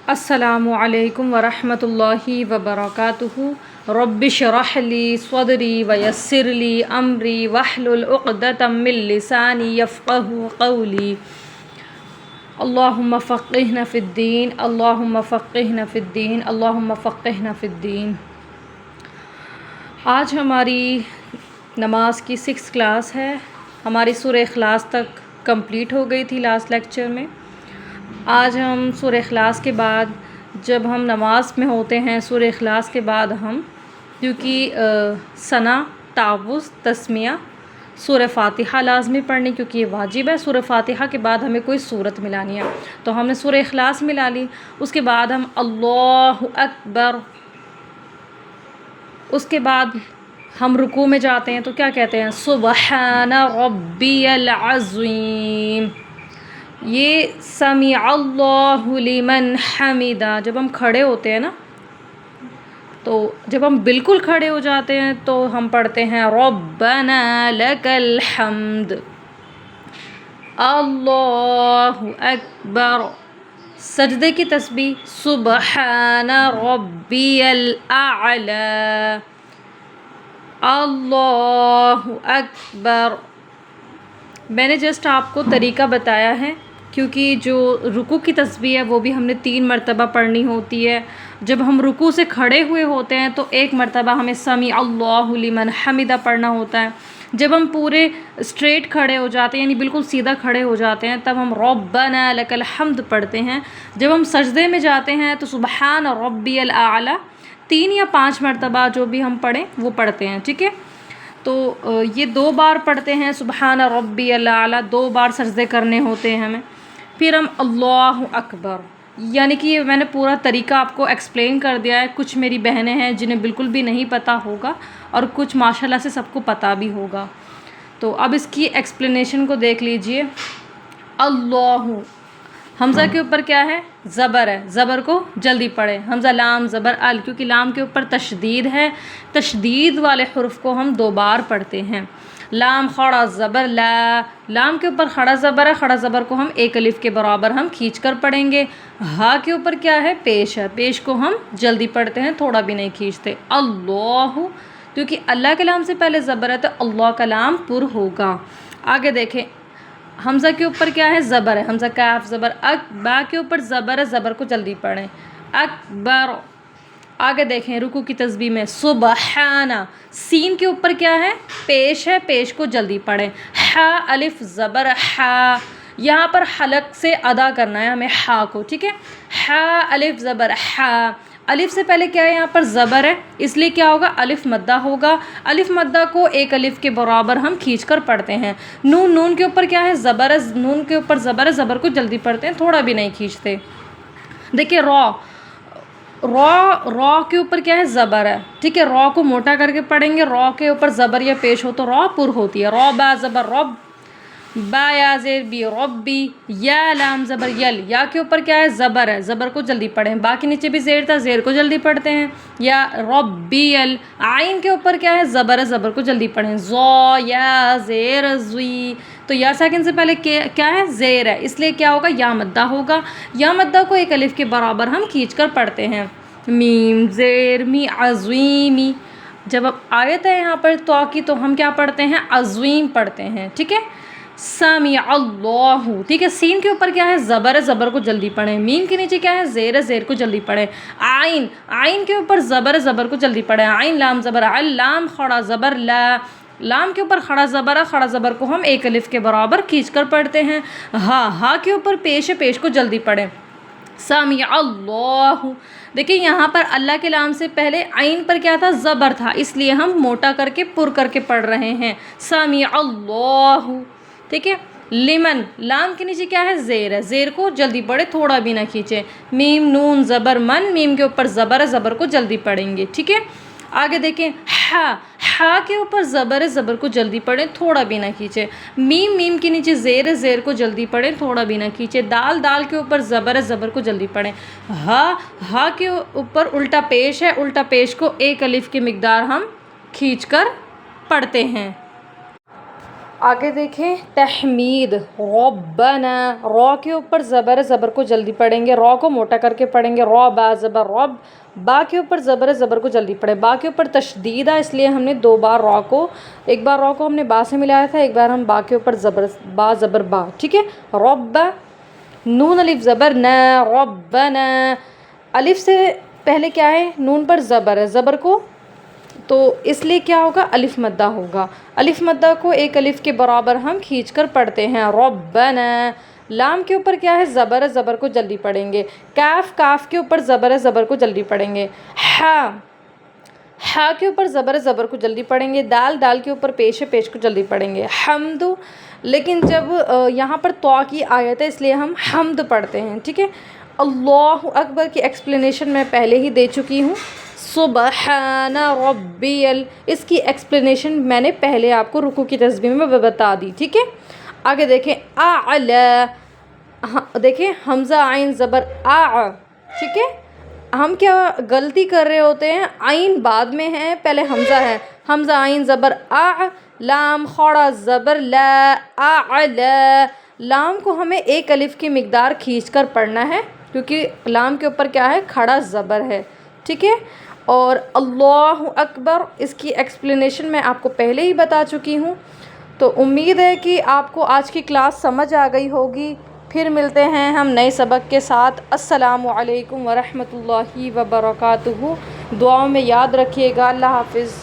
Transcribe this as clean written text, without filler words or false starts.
السلام علیکم ورحمۃ اللہ وبرکاتہ۔ رب اشرح لی صدری ویسر لی امری واحلل عقدۃ من لسانی یفقہوا قولی۔ اللہم فقہنا فی الدین، اللہم فقہنا فی الدین، اللہم فقہنا فی الدین۔ آج ہماری نماز کی 6 کلاس ہے۔ ہماری سورہ اخلاص تک کمپلیٹ ہو گئی تھی لاسٹ لیکچر میں۔ آج ہم سورہ اخلاص کے بعد جب ہم نماز میں ہوتے ہیں، سورہ اخلاص کے بعد ہم کیونکہ ثنا، تعوذ، تسمیہ، سورہ فاتحہ لازمی پڑھنی کیونکہ یہ واجب ہے۔ سورہ فاتحہ کے بعد ہمیں کوئی صورت ملانی ہے، تو ہم نے سورہ اخلاص ملا لی۔ اس کے بعد ہم اللہ اکبر، اس کے بعد ہم رکوع میں جاتے ہیں تو کیا کہتے ہیں؟ سبحان ربی العظیم۔ یہ سمیع اللہ لمن حمدہ، جب ہم کھڑے ہوتے ہیں نا، تو جب ہم بالکل کھڑے ہو جاتے ہیں تو ہم پڑھتے ہیں ربنا لک الحمد، اللہ اکبر۔ سجدے کی تسبیح سبحان ربی الاعلی، اللہ اکبر۔ میں نے جسٹ آپ کو طریقہ بتایا ہے کیونکہ جو رکوع کی تسبیح ہے وہ بھی ہم نے 3 مرتبہ پڑھنی ہوتی ہے۔ جب ہم رکوع سے کھڑے ہوئے ہوتے ہیں تو 1 مرتبہ ہمیں سمیع اللہ لمن حمدہ پڑھنا ہوتا ہے۔ جب ہم پورے اسٹریٹ کھڑے ہو جاتے ہیں یعنی بالکل سیدھا کھڑے ہو جاتے ہیں تب ہم ربنا لک الحمد پڑھتے ہیں۔ جب ہم سجدے میں جاتے ہیں تو سبحان ربی الاعلی 3 یا 5 مرتبہ جو بھی ہم پڑھیں وہ پڑھتے ہیں، ٹھیک ہے؟ تو یہ 2 بار پڑھتے ہیں سبحان ربی الاعلی، 2 بار سجدے کرنے ہوتے ہیں ہمیں۔ پھر ہم اللہ اکبر، یعنی کہ میں نے پورا طریقہ آپ کو ایکسپلین کر دیا ہے۔ کچھ میری بہنیں ہیں جنہیں بالکل بھی نہیں پتہ ہوگا اور کچھ ماشاءاللہ سے سب کو پتہ بھی ہوگا۔ تو اب اس کی ایکسپلینیشن کو دیکھ لیجئے۔ اللہ، حمزہ کے اوپر کیا ہے؟ زبر ہے، زبر کو جلدی پڑھیں۔ حمزہ لام زبر ال، کیونکہ لام کے اوپر تشدید ہے، تشدید والے حرف کو ہم 2 بار پڑھتے ہیں۔ لام خڑا زبر لا، لام کے اوپر خڑا زبر ہے، خڑا زبر کو ہم 1 الف کے برابر ہم کھینچ کر پڑھیں گے۔ ہا کے اوپر کیا ہے؟ پیش ہے، پیش کو ہم جلدی پڑھتے ہیں، تھوڑا بھی نہیں کھینچتے۔ اللہ، کیونکہ اللہ کے لام سے پہلے زبر ہے تو اللہ کا لام پر ہوگا۔ آگے دیکھیں، حمزہ کے اوپر کیا ہے؟ زبر ہے، حمزہ کاف زبر اک، با کے اوپر زبر ہے، زبر کو جلدی پڑھیں، اکبر۔ آگے دیکھیں رکوع کی تسبیح میں سبحان، سین کے اوپر کیا ہے؟ پیش ہے، پیش کو جلدی پڑھیں۔ ہا الف زبر ہا، یہاں پر حلق سے ادا کرنا ہے ہمیں ہا کو، ٹھیک ہے؟ ہا الف زبر ہا، الف سے پہلے کیا ہے؟ یہاں پر زبر ہے، اس لیے کیا ہوگا؟ الف مدہ ہوگا۔ الف مدہ کو 1 الف کے برابر ہم کھینچ کر پڑھتے ہیں۔ نون، نون کے اوپر کیا ہے؟ زبر ہے، نون کے اوپر زبر ہے، زبر کو جلدی پڑھتے ہیں، تھوڑا بھی نہیں کھینچتے۔ دیکھیں را، را کے اوپر کیا ہے؟ زبر ہے، ٹھیک ہے؟ را کو موٹا کر کے پڑھیں گے، را کے اوپر زبر یا پیش ہو تو را پر ہوتی ہے۔ را با زبر رب، با یا زیر بی ربی، یا لام زبر یل، یا کے اوپر کیا ہے؟ زبر ہے، زبر کو جلدی پڑھیں۔ با کے نیچے بھی زیر تھا، زیر کو جلدی پڑھتے ہیں۔ یا ربیل، عین کے اوپر کیا ہے؟ زبر ہے، زبر کو جلدی پڑھیں۔ زو یا زیر زوی، تو یا ساکن سے پہلے کیا ہے؟ زیر ہے، اس لیے کیا ہوگا؟ یا مدہ ہوگا۔ یا مدہ کو 1 الف کے برابر ہم کھینچ کر پڑھتے ہیں۔ میم زیر می عظیمی، جب اب آیت ہے یہاں پر تو کی، تو ہم کیا پڑھتے ہیں؟ عظیم پڑھتے ہیں، ٹھیک ہے؟ سمیع اللہ، ٹھیک ہے؟ سین کے اوپر کیا ہے؟ زبر ہے، زبر کو جلدی پڑھیں۔ میم کے نیچے کیا ہے؟ زیر ہے، زیر کو جلدی پڑھیں۔ عین، عین کے اوپر زبر ہے، زبر کو جلدی پڑھیں۔ عین لام زبر عل، لام خڑا زبر لا، لام کے اوپر خڑا زبر ہے، خڑا زبر کو ہم 1 الف کے برابر کھینچ کر پڑھتے ہیں۔ ہا، ہا کے اوپر پیش ہے، پیش کو جلدی پڑھیں۔ سمیع اللہ، دیکھیں یہاں پر اللہ کے لام سے پہلے عین پر کیا تھا؟ زبر تھا، اس لیے ہم موٹا کر کے پر کر کے پڑھ رہے ہیں۔ سمیع اللہ، ٹھیک ہے؟ لمن، لام کے نیچے کیا ہے؟ زیر ہے، زیر کو جلدی پڑھے، تھوڑا بھی نہ کھینچے۔ میم نون زبر من، میم کے اوپر زبر ہے، زبر کو جلدی پڑھیں گے، ٹھیک ہے؟ آگے دیکھیں ہا، ہا کے اوپر زبر ہے، زبر کو جلدی پڑھیں، تھوڑا بھی نہ کھینچے۔ میم، میم کے نیچے زیر ہے، زیر کو جلدی پڑھیں، تھوڑا بھی نہ کھینچے۔ دال، دال کے اوپر زبر ہے، زبر کو جلدی پڑھیں۔ ہا، ہا کے اوپر الٹا پیش ہے، الٹا پیش کو 1 الف کی مقدار ہم کھینچ کر پڑھتے ہیں۔ آگے دیکھیں تحمید ربنا، را کے اوپر زبر، زبر کو جلدی پڑھیں گے، را کو موٹا کر کے پڑھیں گے، را با زبر رب، با کے اوپر زبر، زبر کو جلدی پڑھیں، با کے اوپر تشدید ہے اس لیے ہم نے 2 بار را کو، ایک بار را کو ہم نے با سے ملایا تھا، ایک بار ہم با کے اوپر زبر، با زبر با، ٹھیک ہے، رب، نون الف زبر نا، ربنا، الف سے پہلے کیا ہے، نون پر زبر ہے، زبر کو تو اس لیے کیا ہوگا، الف مدہ ہوگا، الف مدہ کو ایک الف کے برابر ہم کھینچ کر پڑھتے ہیں، ربنا، لام کے اوپر کیا ہے، زبر ہے، زبر کو جلدی پڑھیں گے، کاف، کاف کے اوپر زبر ہے، زبر کو جلدی پڑھیں گے، ہا کے اوپر زبر ہے، زبر کو جلدی پڑھیں گے، دال، دال کے اوپر پیش ہے، پیش کو جلدی پڑھیں گے، حمد، لیکن جب یہاں پر تو کی آیت ہے اس لیے ہم حمد پڑھتے ہیں، ٹھیک ہے، اللہ اکبر کی ایکسپلینیشن میں پہلے ہی دے چکی ہوں، سبحان ربی اس کی ایکسپلینیشن میں نے پہلے آپ کو رکوع کی تسبیح میں بتا دی، ٹھیک ہے، آگے دیکھیں اعلی، دیکھیں حمزہ عین زبر آ، ٹھیک ہے، ہم کیا غلطی کر رہے ہوتے ہیں، عین بعد میں ہے، پہلے حمزہ ہے، حمزہ عین زبر آ، لام خڑا زبر لا، اعلی، لام کو ہمیں ایک الف کی مقدار کھینچ کر پڑھنا ہے کیونکہ لام کے اوپر کیا ہے، کھڑا زبر ہے، ٹھیک ہے، اور اللہ اکبر اس کی ایکسپلینیشن میں آپ کو پہلے ہی بتا چکی ہوں، تو امید ہے کہ آپ کو آج کی کلاس سمجھ آ گئی ہوگی، پھر ملتے ہیں ہم نئے سبق کے ساتھ، السلام علیکم ورحمۃ اللہ وبرکاتہ، دعاؤں میں یاد رکھیے گا، اللہ حافظ۔